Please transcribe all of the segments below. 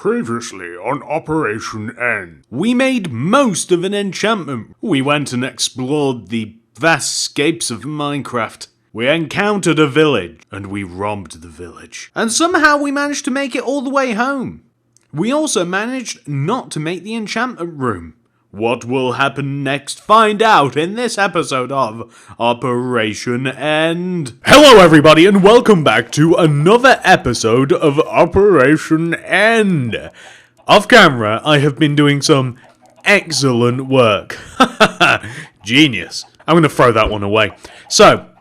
Previously on Operation N. We made most of an enchantment. We went and explored the vast scapes of Minecraft. We encountered a village, and we robbed the village. And somehow we managed to make it all the way home. We also managed not to make the enchantment room. What will happen next? Find out in this episode of Operation End. Hello everybody and welcome back to another episode of Operation End. Off camera, I have been doing some excellent work. Genius. I'm going to throw that one away. So,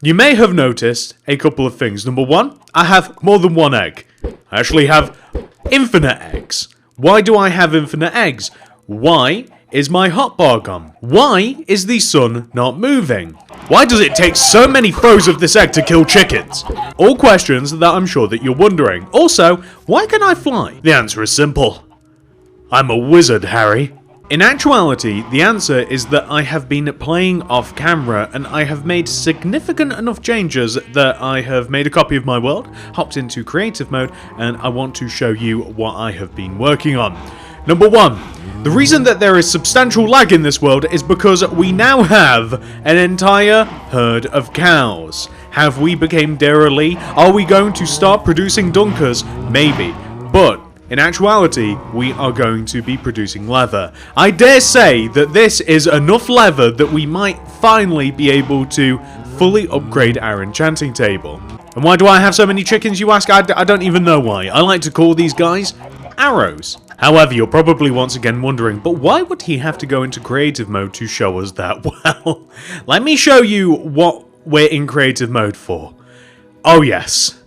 you may have noticed a couple of things. Number one, I have more than one egg. I actually have infinite eggs. Why do I have infinite eggs? Why is my hotbar gone? Why is the sun not moving? Why does it take so many throws of this egg to kill chickens? All questions that I'm sure that you're wondering. Also, why can I fly? The answer is simple. I'm a wizard, Harry. In actuality, the answer is that I have been playing off camera and I have made significant enough changes that I have made a copy of my world, hopped into creative mode, and I want to show you what I have been working on. Number one, the reason that there is substantial lag in this world is because we now have an entire herd of cows. Have we become dairyly? Are we going to start producing dunkers? Maybe. But in actuality, we are going to be producing leather. I dare say that this is enough leather that we might finally be able to fully upgrade our enchanting table. And why do I have so many chickens, you ask? I don't even know why. I like to call these guys arrows. However, you're probably once again wondering, but why would he have to go into creative mode to show us that? Well, let me show you what we're in creative mode for. Oh yes,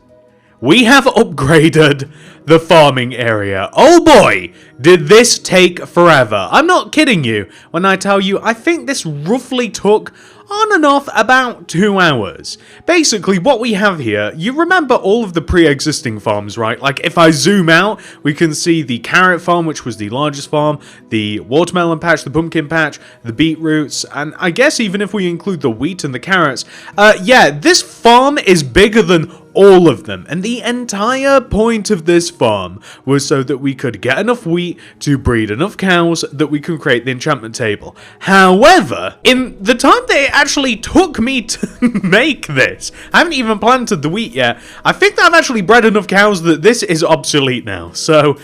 we have upgraded the farming area. Oh boy, did this take forever. I'm not kidding you when I tell you I think this roughly took on and off about 2 hours. Basically, what we have here, you remember all of the pre-existing farms, right? Like, if I zoom out, we can see the carrot farm, which was the largest farm, the watermelon patch, the pumpkin patch, the beetroots, and I guess even if we include the wheat and the carrots, yeah, this farm is bigger than all of them, and the entire point of this farm was so that we could get enough wheat to breed enough cows that we could create the enchantment table. However, in the time that it actually took me to make this, I haven't even planted the wheat yet. I think that I've actually bred enough cows that this is obsolete now, so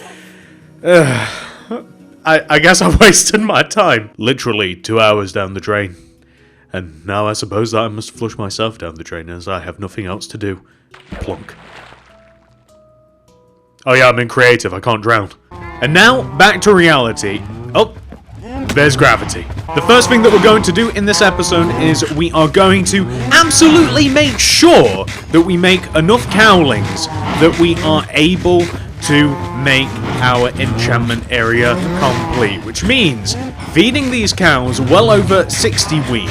I guess I wasted my time. Literally 2 hours down the drain. And now I suppose that I must flush myself down the drain as I have nothing else to do. Plunk. Oh yeah, I'm in creative, I can't drown. And now, back to reality. Oh, there's gravity. The first thing that we're going to do in this episode is we are going to absolutely make sure that we make enough cowlings that we are able to make our enchantment area complete, which means feeding these cows well over 60 wheat.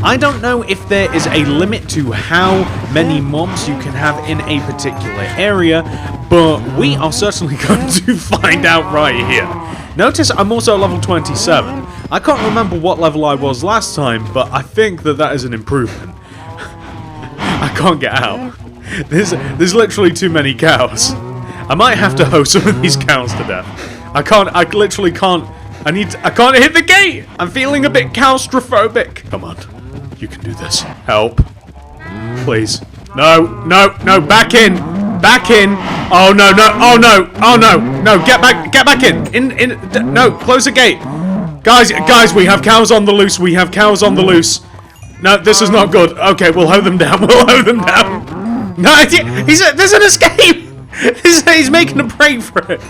I don't know if there is a limit to how many mobs you can have in a particular area, but we are certainly going to find out right here. Notice I'm also level 27. I can't remember what level I was last time, but I think that that is an improvement. I can't get out. There's literally too many cows. I might have to hoe some of these cows to death. I literally can't. I can't hit the gate! I'm feeling a bit claustrophobic. Come on. You can do this. Help. Please. No, back in! Back in! Oh no, no, get back in! No, close the gate! Guys, we have cows on the loose, No, this is not good. Okay, we'll hoe them down, No, there's an escape! He's making a break for it.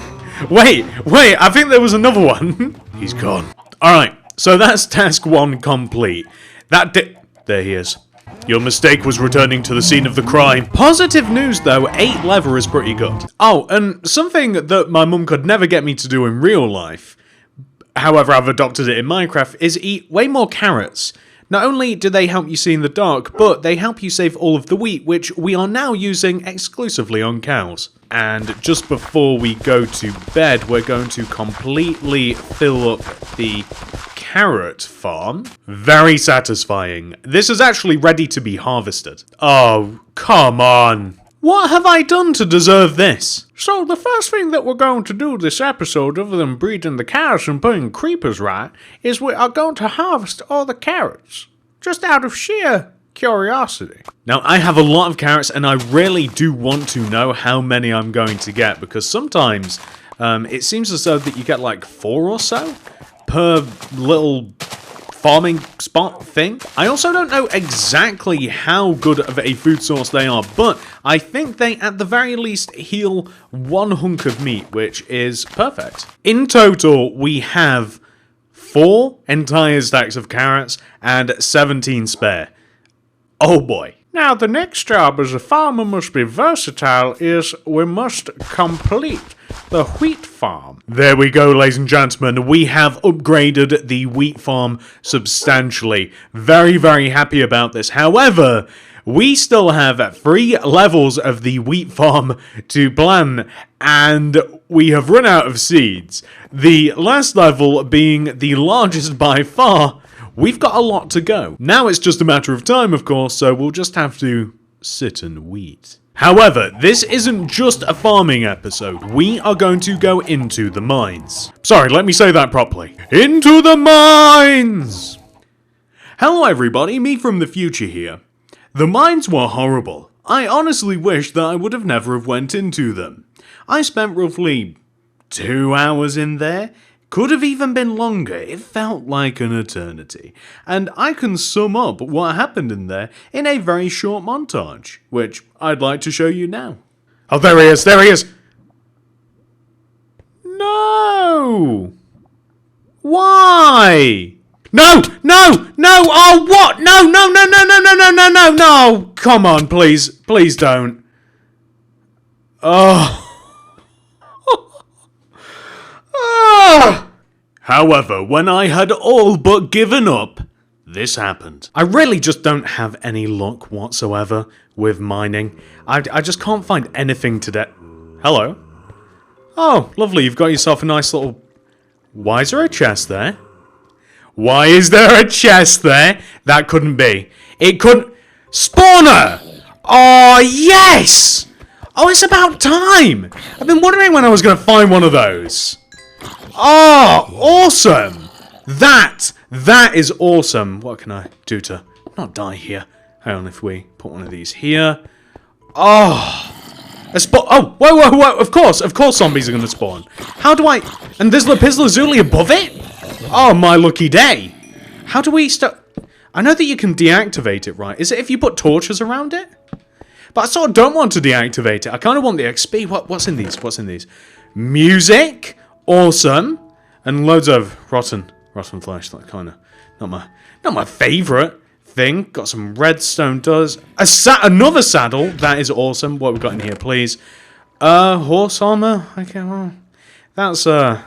Wait, I think there was another one. He's gone. Alright, so that's task 1 complete. There he is. Your mistake was returning to the scene of the crime. Positive news though, 8 leather is pretty good. Oh, and something that my mum could never get me to do in real life, however I've adopted it in Minecraft, is eat way more carrots. Not only do they help you see in the dark, but they help you save all of the wheat, which we are now using exclusively on cows. And just before we go to bed, we're going to completely fill up the carrot farm. Very satisfying. This is actually ready to be harvested. Oh, come on. What have I done to deserve this? So the first thing that we're going to do this episode, other than breeding the cows and putting creepers right, is we are going to harvest all the carrots. Just out of sheer curiosity. Now, I have a lot of carrots, and I really do want to know how many I'm going to get, because sometimes it seems as though that you get like 4 or so per little farming spot thing. I also don't know exactly how good of a food source they are, but I think they at the very least heal 1 hunk of meat, which is perfect. In total, we have 4 entire stacks of carrots and 17 spare. Oh boy. Now the next job as a farmer must be versatile is we must complete the wheat farm. There we go, ladies and gentlemen. We have upgraded the wheat farm substantially. Very, very happy about this. However, we still have 3 levels of the wheat farm to plan, and we have run out of seeds. The last level being the largest by far. We've got a lot to go. Now it's just a matter of time, of course, so we'll just have to sit and wait. However, this isn't just a farming episode. We are going to go into the mines. Sorry, let me say that properly. Into the mines! Hello everybody, me from the future here. The mines were horrible. I honestly wish that I would have never have went into them. I spent roughly 2 hours in there. Could have even been longer, it felt like an eternity. And I can sum up what happened in there in a very short montage, which I'd like to show you now. Oh, there he is, there he is! No! Why? No! No! No! Oh, what? No, no, no, no, no, no, no, no, no, no! Come on, please. Please don't. Oh. However, when I had all but given up, this happened. I really just don't have any luck whatsoever with mining. I just can't find anything today. Hello? Oh, lovely, you've got yourself a nice little... Why is there a chest there? Why is there a chest there? That couldn't be. It couldn't... Spawner! Oh, yes! Oh, it's about time! I've been wondering when I was going to find one of those. Oh, awesome! That is awesome. What can I do to not die here? Hang on, if we put one of these here. Oh, oh, whoa! Of course, zombies are gonna spawn. How do I? And there's Lapis-Lazuli above it. Oh, my lucky day. How do we start? I know that you can deactivate it, right? Is it if you put torches around it? But I sort of don't want to deactivate it. I kind of want the XP. What's in these? What's in these? Music. Awesome, and loads of rotten flesh. That kind of not my favorite thing. Got some redstone. Does another saddle? That is awesome. What we got in here, please? Horse armor. Okay, well, that's I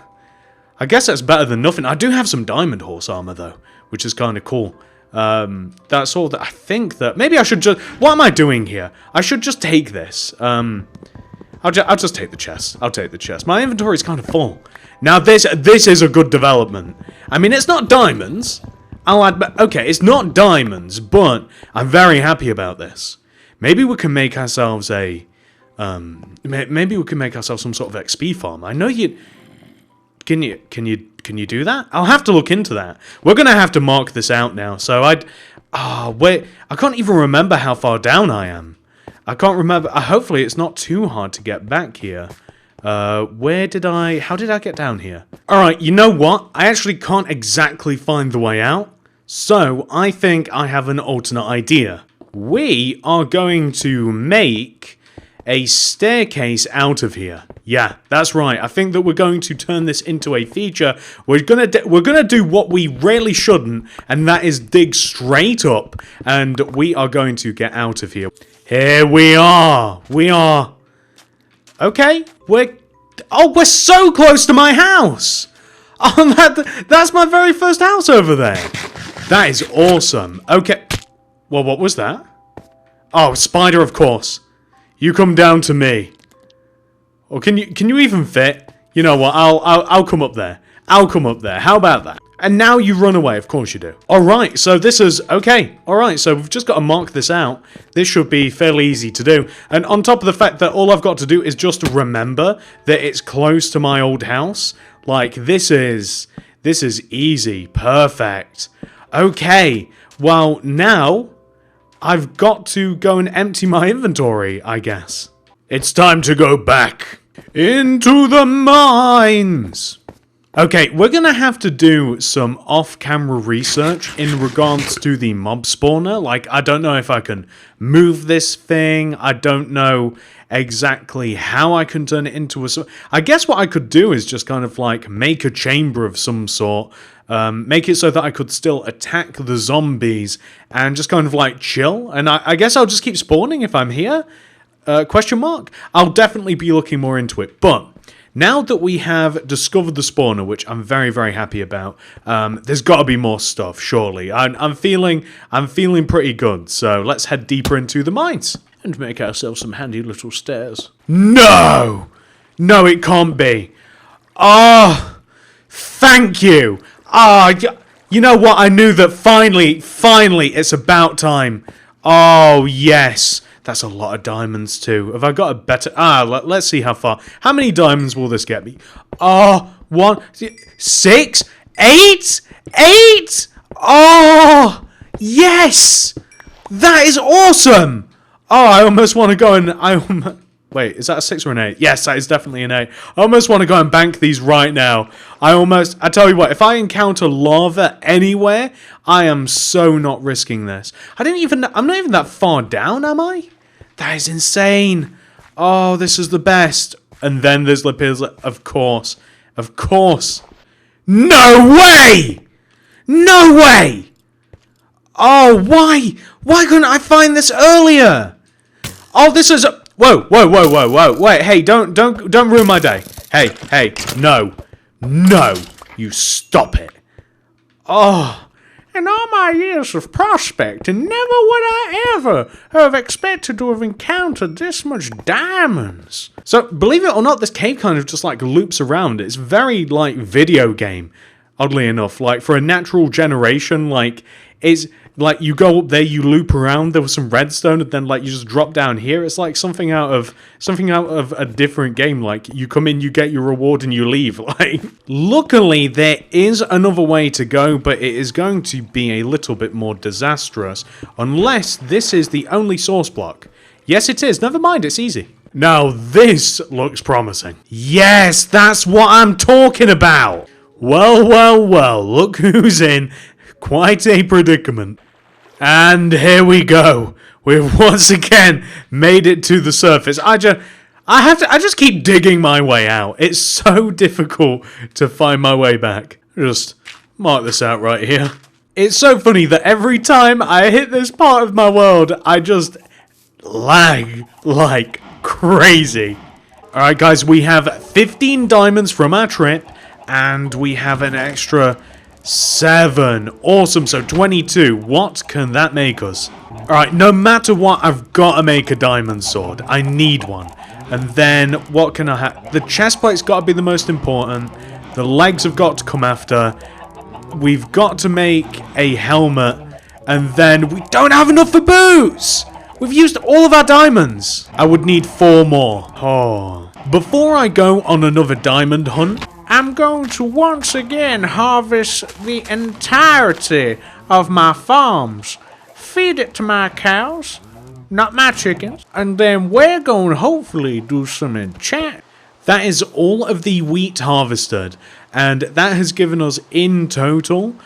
guess that's better than nothing. I do have some diamond horse armor though, which is kind of cool. That's all that I think that maybe I should just. What am I doing here? I should just take this. I'll just take the chest. I'll take the chest. My inventory's kind of full. Now this is a good development. I mean, it's not diamonds. I'll admit, okay, it's not diamonds, but I'm very happy about this. Maybe we can make ourselves a, maybe we can make ourselves some sort of XP farm. I know you. Can you do that? I'll have to look into that. We're gonna have to mark this out now. So wait, I can't even remember how far down I am. I can't remember. Hopefully it's not too hard to get back here. How did I get down here? Alright, you know what? I actually can't exactly find the way out. So, I think I have an alternate idea. We are going to make a staircase out of here. Yeah, that's right. I think that we're going to turn this into a feature. We're gonna do what we really shouldn't, and that is dig straight up, and we are going to get out of here. Here we are. We are. Okay, we're so close to my house. Oh, that's my very first house over there. That is awesome. Okay. Well, what was that? Oh, spider, of course. You come down to me. Or can you even fit? You know what? I'll come up there. I'll come up there. How about that? And now you run away, of course you do. Alright, so this is, okay, alright, so we've just got to mark this out. This should be fairly easy to do. And on top of the fact that all I've got to do is just remember that it's close to my old house. Like, this is easy, perfect. Okay, well now, I've got to go and empty my inventory, I guess. It's time to go back into the mines. Okay, we're going to have to do some off-camera research in regards to the mob spawner. Like, I don't know if I can move this thing. I don't know exactly how I can turn it into a... I guess what I could do is just kind of like make a chamber of some sort. Make it so that I could still attack the zombies and just kind of like chill. And I guess I'll just keep spawning if I'm here. Question mark? I'll definitely be looking more into it. But... now that we have discovered the spawner, which I'm very, very happy about, there's got to be more stuff, surely. I'm feeling pretty good, so let's head deeper into the mines. And make ourselves some handy little stairs. No! No, it can't be. Oh, thank you. You know what? I knew that finally, it's about time. Oh, yes. That's a lot of diamonds too. Have I got a better... let's see how far. How many diamonds will this get me? 1, 6, 8? 8? Oh, yes! That is awesome! Oh, I almost want to go and... Wait, is that a 6 or an 8? Yes, that is definitely an 8. I almost want to go and bank these right now. I tell you what, if I encounter lava anywhere, I am so not risking this. I'm not even that far down, am I? That is insane. Oh, this is the best. And then there's Lapis, of course. Of course. No way! No way! Oh, why? Why couldn't I find this earlier? Oh, this is... Whoa. Wait, hey, don't ruin my day. Hey, no. No, you stop it. Oh, In all my years of prospecting, never would I ever have expected to have encountered this much diamonds. So, believe it or not, this cave kind of just like loops around. It's very like video game, oddly enough. Like for a natural generation, like it's like you go up there, you loop around. There was some redstone, and then like you just drop down here. It's like something out of a different game. Like you come in, you get your reward, and you leave. Like, luckily there is another way to go, but it is going to be a little bit more disastrous unless this is the only source block. Yes, it is. Never mind, it's easy. Now this looks promising. Yes, that's what I'm talking about. Well, look who's in quite a predicament. And here we go. We've once again made it to the surface. I just keep digging my way out. It's so difficult to find my way back. Just mark this out right here. It's so funny that every time I hit this part of my world, I just lag like crazy. Alright guys, we have 15 diamonds from our trip, and we have an extra 7. Awesome, so 22. What can that make us? Alright, no matter what, I've got to make a diamond sword. I need one. And then, what can I have? The chest plate's got to be the most important. The legs have got to come after. We've got to make a helmet. And then, we don't have enough for boots! We've used all of our diamonds. I would need 4 more. Oh. Before I go on another diamond hunt, I'm going to once again harvest the entirety of my farms, feed it to my cows, not my chickens, and then we're going to hopefully do some enchant. That is all of the wheat harvested, and that has given us in total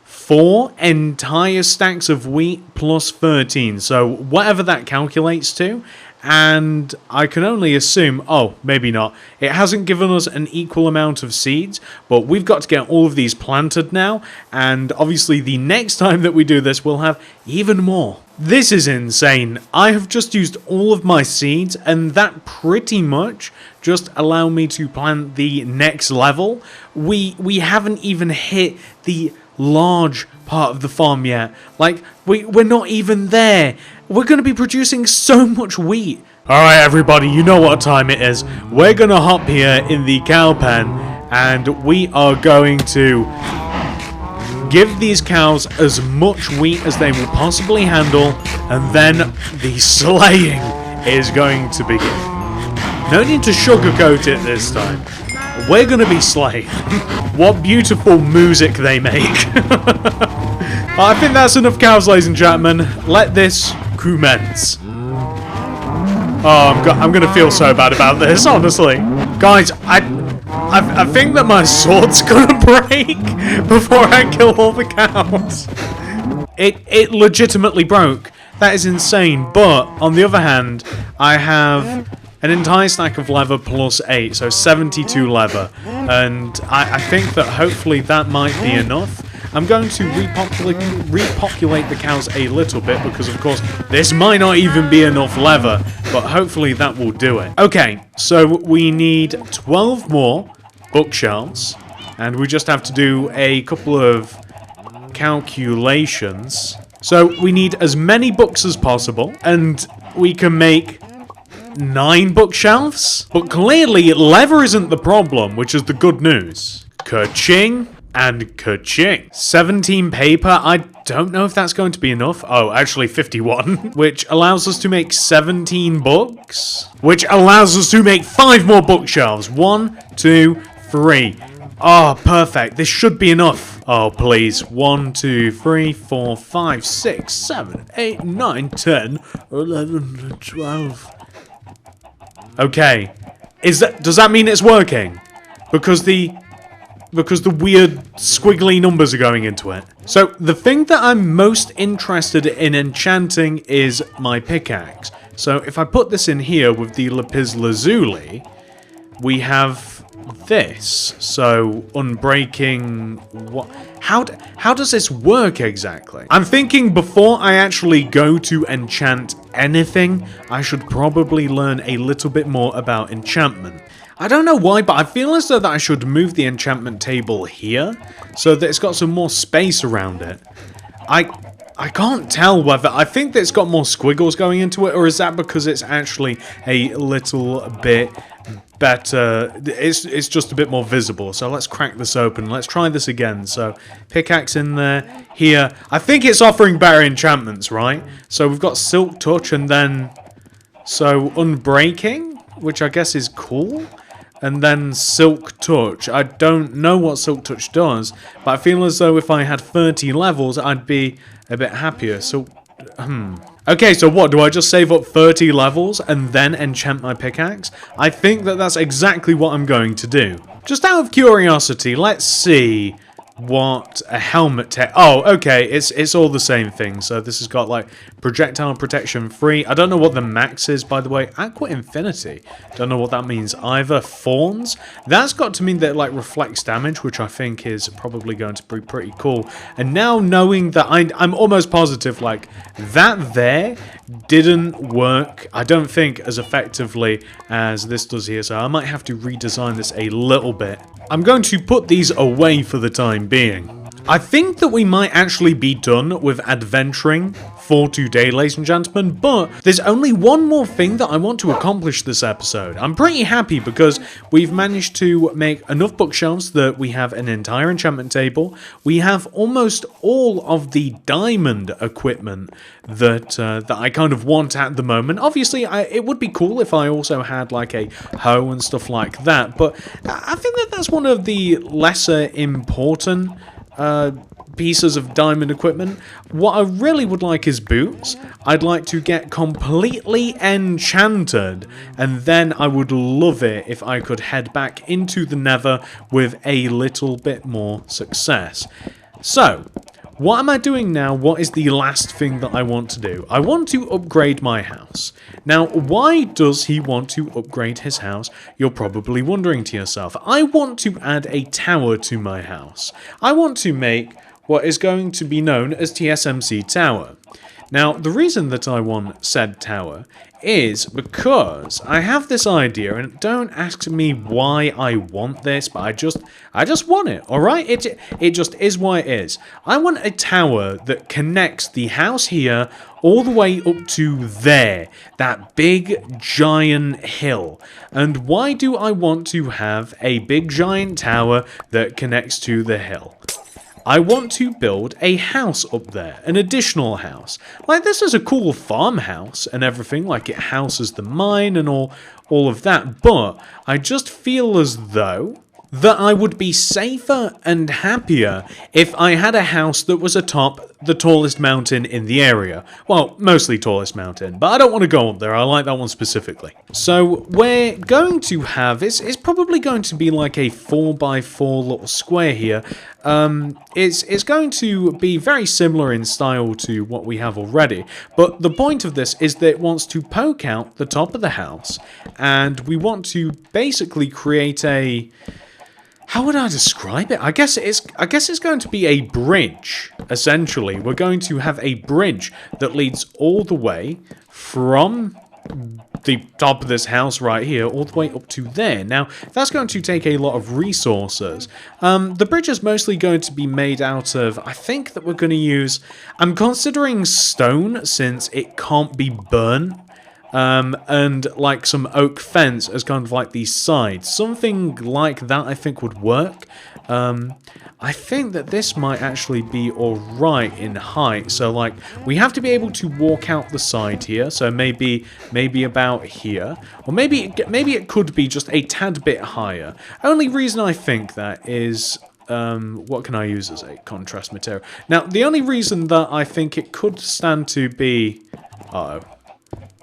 4 entire stacks of wheat plus 13, so whatever that calculates to. And I can only assume, oh, maybe not. It hasn't given us an equal amount of seeds, but we've got to get all of these planted now. And obviously the next time that we do this, we'll have even more. This is insane. I have just used all of my seeds, and that pretty much just allowed me to plant the next level. We haven't even hit the large part of the farm yet. Like, we're not even there. We're going to be producing so much wheat. Alright everybody, you know what time it is. We're going to hop here in the cow pen, and we are going to give these cows as much wheat as they will possibly handle, and then the slaying is going to begin. No need to sugarcoat it this time. We're going to be slaying. What beautiful music they make. I think that's enough cows, ladies and gentlemen. Let this commence. Oh, I'm gonna feel so bad about this, honestly. Guys, I think that my sword's gonna break before I kill all the cows. It legitimately broke. That is insane. But, on the other hand, I have an entire stack of leather plus 8, so 72 leather. And I think that hopefully that might be enough. I'm going to repopulate the cows a little bit because, of course, this might not even be enough leather, but hopefully that will do it. Okay, so we need 12 more bookshelves, and we just have to do a couple of calculations. So we need as many books as possible, and we can make 9 bookshelves. But clearly, leather isn't the problem, which is the good news. Ka-ching. And ka-ching. 17 paper, I don't know if that's going to be enough. Oh, actually 51. Which allows us to make 17 books. Which allows us to make 5 more bookshelves. 1, 2, 3. Oh, perfect. This should be enough. Oh, please. 1, 2, 3, 4, 5, 6, 7, 8, 9, 10, 11, 12. Okay. Does that mean it's working? Because the weird squiggly numbers are going into it. So, the thing that I'm most interested in enchanting is my pickaxe. So, if I put this in here with the lapis lazuli, we have this. So, unbreaking... what? How does this work exactly? I'm thinking before I actually go to enchant anything, I should probably learn a little bit more about enchantment. I don't know why, but I feel as though that I should move the enchantment table here, so that it's got some more space around it. I can't tell whether... I think that it's got more squiggles going into it, or is that because it's actually a little bit better... It's just a bit more visible, so let's crack this open. Let's try this again. So, pickaxe in there, here. I think it's offering better enchantments, right? So, we've got Silk Touch, and then... So, Unbreaking, which I guess is cool. And then Silk Touch. I don't know what Silk Touch does, but I feel as though if I had 30 levels, I'd be a bit happier. So, Okay, so what? Do I just save up 30 levels and then enchant my pickaxe? I think that that's exactly what I'm going to do. Just out of curiosity, let's see what a helmet oh, okay, it's all the same thing. So this has got like projectile protection 3. I don't know what the max is, by the way. Aqua Infinity. Don't know what that means either. Fawns. That's got to mean that it like reflects damage, which I think is probably going to be pretty cool. And now knowing that I'm almost positive like that there didn't work, I don't think, as effectively as this does here. So I might have to redesign this a little bit. I'm going to put these away for the time being. I think that we might actually be done with adventuring for today, ladies and gentlemen, but there's only one more thing that I want to accomplish this episode. I'm pretty happy because we've managed to make enough bookshelves that we have an entire enchantment table. We have almost all of the diamond equipment that I kind of want at the moment. Obviously, it would be cool if I also had like a hoe and stuff like that, but I think that that's one of the lesser important pieces of diamond equipment. What I really would like is boots. I'd like to get completely enchanted, and then I would love it if I could head back into the Nether with a little bit more success. So, what am I doing now? What is the last thing that I want to do? I want to upgrade my house. Now, why does he want to upgrade his house? You're probably wondering to yourself. I want to add a tower to my house. I want to make what is going to be known as TSMC Tower. Now, the reason that I want said tower is because I have this idea, and don't ask me why I want this, but I just want it, alright? It just is what it is. I want a tower that connects the house here all the way up to there, that big giant hill. And why do I want to have a big giant tower that connects to the hill? I want to build a house up there, an additional house. Like, this is a cool farmhouse and everything, like it houses the mine and all of that, but I just feel as though that I would be safer and happier if I had a house that was atop the tallest mountain in the area. Well, mostly tallest mountain, but I don't want to go up there. I like that one specifically. So we're going to have, it's probably going to be like a 4x4 little square here. It's going to be very similar in style to what we have already, but the point of this is that it wants to poke out the top of the house, and we want to basically create a... How would I describe it? I guess it's going to be a bridge, essentially. We're going to have a bridge that leads all the way from the top of this house right here, all the way up to there. Now, that's going to take a lot of resources. The bridge is mostly going to be made out of, I think that we're going to use... I'm considering stone, since it can't be burnt. And like some oak fence as kind of like these sides. Something like that I think would work. I think that this might actually be alright in height. So like, we have to be able to walk out the side here. So maybe about here. Or maybe it could be just a tad bit higher. Only reason I think that is... what can I use as a contrast material? Now, the only reason that I think it could stand to be... Uh-oh.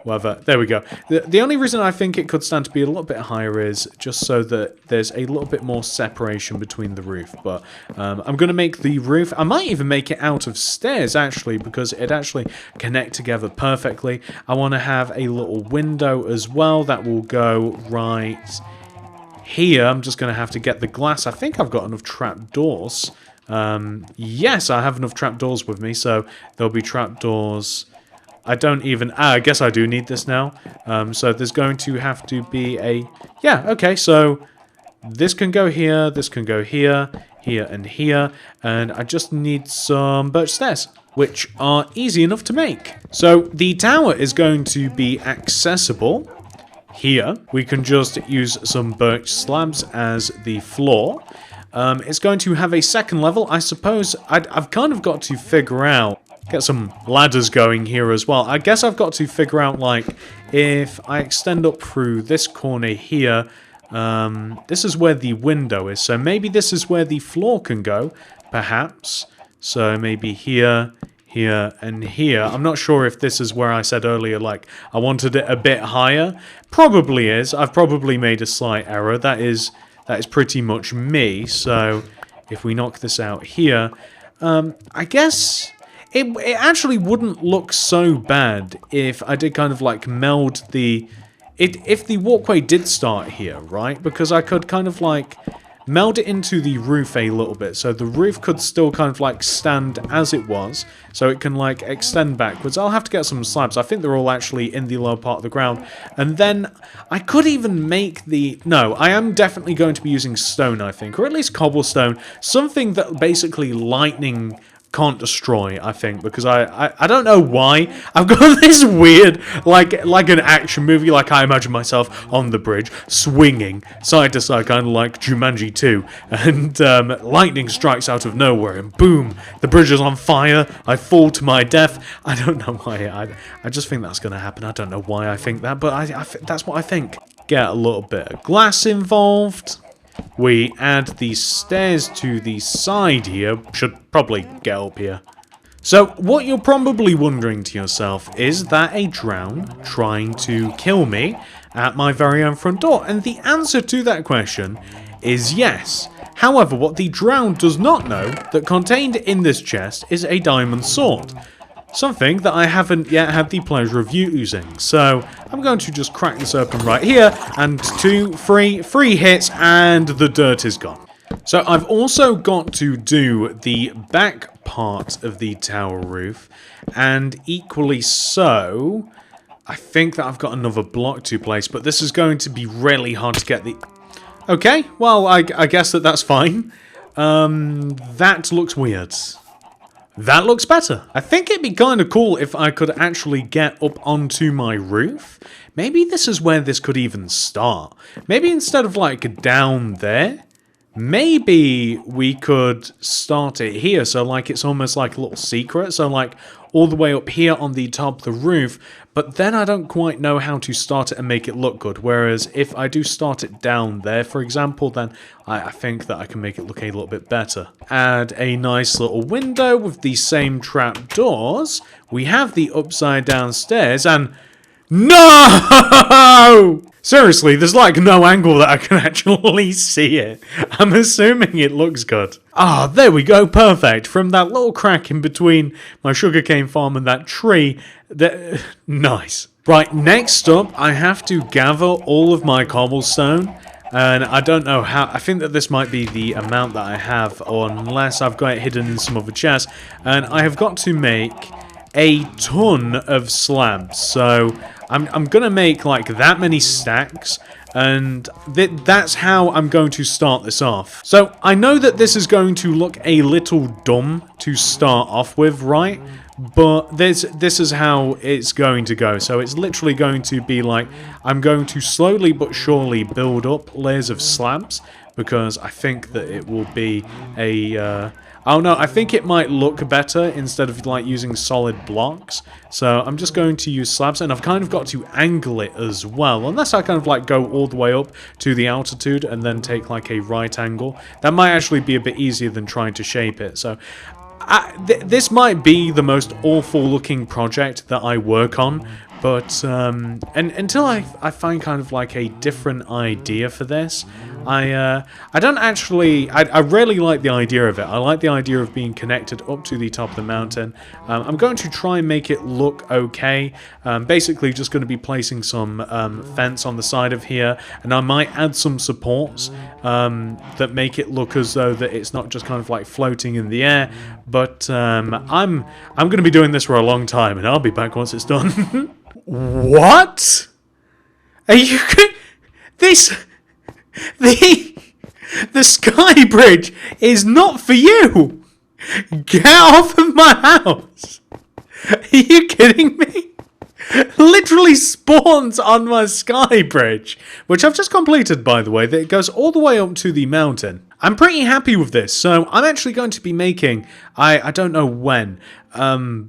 Whatever. There we go. The only reason I think it could stand to be a little bit higher is just so that there's a little bit more separation between the roof. But I'm going to make the roof... I might even make it out of stairs, actually, because it actually connect together perfectly. I want to have a little window as well that will go right here. I'm just going to have to get the glass. I think I've got enough trapdoors. Yes, I have enough trapdoors with me, so there'll be trapdoors... I don't even... I guess I do need this now. So there's going to have to be a... Yeah, okay, so this can go here, this can go here, here and here, and I just need some birch stairs, which are easy enough to make. So the tower is going to be accessible here. We can just use some birch slabs as the floor. It's going to have a second level. I suppose I've kind of got to figure out... Get some ladders going here as well. I guess I've got to figure out, like, if I extend up through this corner here, this is where the window is. So maybe this is where the floor can go, perhaps. So maybe here, here, and here. I'm not sure if this is where I said earlier, like, I wanted it a bit higher. Probably is. I've probably made a slight error. That is pretty much me. So if we knock this out here, I guess... It actually wouldn't look so bad if I did kind of like meld the... If the walkway did start here, right? Because I could kind of like meld it into the roof a little bit. So the roof could still kind of like stand as it was. So it can like extend backwards. I'll have to get some slabs. I think they're all actually in the lower part of the ground. And then I could even make the... No, I am definitely going to be using stone, I think. Or at least cobblestone. Something that basically lightning... can't destroy, I think, because I don't know why. I've got this weird, like an action movie, like I imagine myself on the bridge, swinging side to side, kind of like Jumanji 2, and lightning strikes out of nowhere, and boom, the bridge is on fire, I fall to my death. I don't know why, I just think that's going to happen. I don't know why I think that, but that's what I think. Get a little bit of glass involved. We add these stairs to the side here. Should probably get up here. So, what you're probably wondering to yourself, is that a drown trying to kill me at my very own front door? And the answer to that question is yes. However, what the drown does not know, that contained in this chest is a diamond sword. Something that I haven't yet had the pleasure of using. So, I'm going to just crack this open right here, and 2, 3 hits, and the dirt is gone. So, I've also got to do the back part of the tower roof, and equally so, I think that I've got another block to place, but this is going to be really hard to get the... Okay, well, I guess that's fine. That looks weird. That looks better. I think it'd be kind of cool if I could actually get up onto my roof. Maybe this is where this could even start. Maybe instead of like down there, maybe we could start it here. So like it's almost like a little secret. So like all the way up here on the top of the roof. But then I don't quite know how to start it and make it look good. Whereas if I do start it down there, for example, then I think that I can make it look a little bit better. Add a nice little window with the same trap doors. We have the upside down stairs and... No! Seriously, there's like no angle that I can actually see it. I'm assuming it looks good. Ah, there we go, perfect. From that little crack in between my sugarcane farm and that tree. Nice. Right, next up, I have to gather all of my cobblestone. And I don't know how, I think that this might be the amount that I have, unless I've got it hidden in some other chest. And I have got to make a ton of slabs, so I'm gonna make like that many stacks, and that's how I'm going to start this off. So I know that this is going to look a little dumb to start off with, right? But this is how it's going to go. So it's literally going to be like, I'm going to slowly but surely build up layers of slabs, because I think that it will be a... oh no, I think it might look better instead of like using solid blocks. So I'm just going to use slabs, and I've kind of got to angle it as well. Unless I kind of like go all the way up to the altitude and then take like a right angle. That might actually be a bit easier than trying to shape it. So this might be the most awful looking project that I work on. But and until I find kind of like a different idea for this, I don't actually... I really like the idea of it. I like the idea of being connected up to the top of the mountain. I'm going to try and make it look okay. Basically just going to be placing some fence on the side of here, and I might add some supports that make it look as though that it's not just kind of like floating in the air. But I'm going to be doing this for a long time, and I'll be back once it's done. What? Are you... This... The sky bridge is not for you! Get off of my house! Are you kidding me? Literally spawns on my sky bridge, which I've just completed, by the way, that it goes all the way up to the mountain. I'm pretty happy with this, so I'm actually going to be making, I don't know when,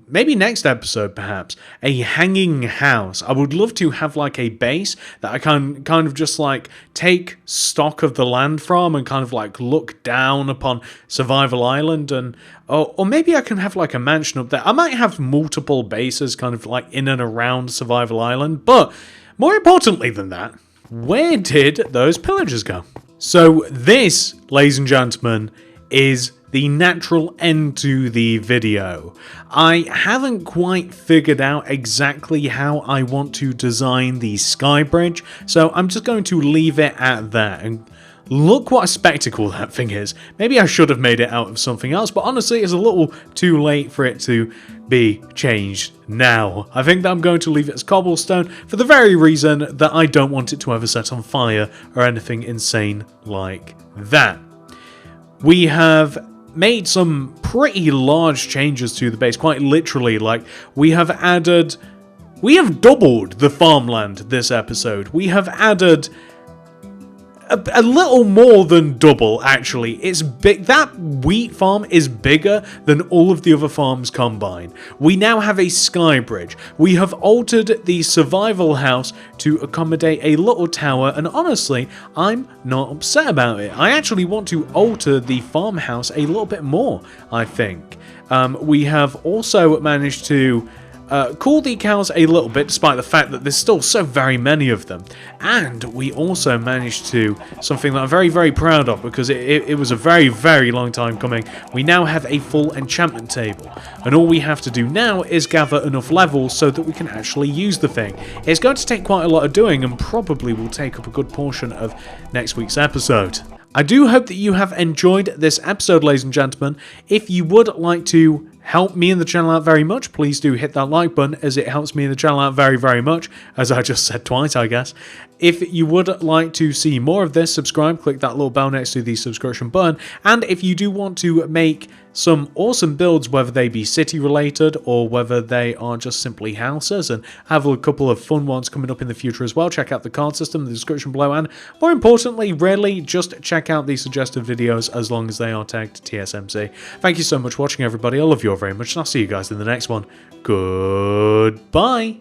maybe next episode perhaps, a hanging house. I would love to have like a base that I can kind of just like take stock of the land from and kind of like look down upon Survival Island, and or maybe I can have like a mansion up there. I might have multiple bases kind of like in and around Survival Island, but more importantly than that, where did those pillagers go? So this, ladies and gentlemen, is the natural end to the video. I haven't quite figured out exactly how I want to design the sky bridge, so I'm just going to leave it at that. And look what a spectacle that thing is. Maybe I should have made it out of something else, but honestly it's a little too late for it to be changed now. I think that I'm going to leave it as cobblestone for the very reason that I don't want it to ever set on fire or anything insane like that. We have made some pretty large changes to the base, quite literally. Like, we have doubled the farmland this episode. We have added a little more than double, actually. It's big. That wheat farm is bigger than all of the other farms combined. We now have a sky bridge. We have altered the survival house to accommodate a little tower, and honestly, I'm not upset about it. I actually want to alter the farmhouse a little bit more, I think. We have also managed to cool the cows a little bit, despite the fact that there's still so very many of them. And we also managed to, something that I'm very, very proud of, because it was a very, very long time coming, we now have a full enchantment table. And all we have to do now is gather enough levels so that we can actually use the thing. It's going to take quite a lot of doing, and probably will take up a good portion of next week's episode. I do hope that you have enjoyed this episode, ladies and gentlemen. If you would like to help me and the channel out very much, please do hit that like button, as it helps me and the channel out very, very much, as I just said twice, I guess. If you would like to see more of this, subscribe, click that little bell next to the subscription button. And if you do want to make some awesome builds, whether they be city related or whether they are just simply houses, and have a couple of fun ones coming up in the future as well, check out the card system in the description below. And more importantly, really just check out the suggested videos as long as they are tagged TSMC. Thank you so much for watching, everybody. I love you all very much, and I'll see you guys in the next one. Goodbye.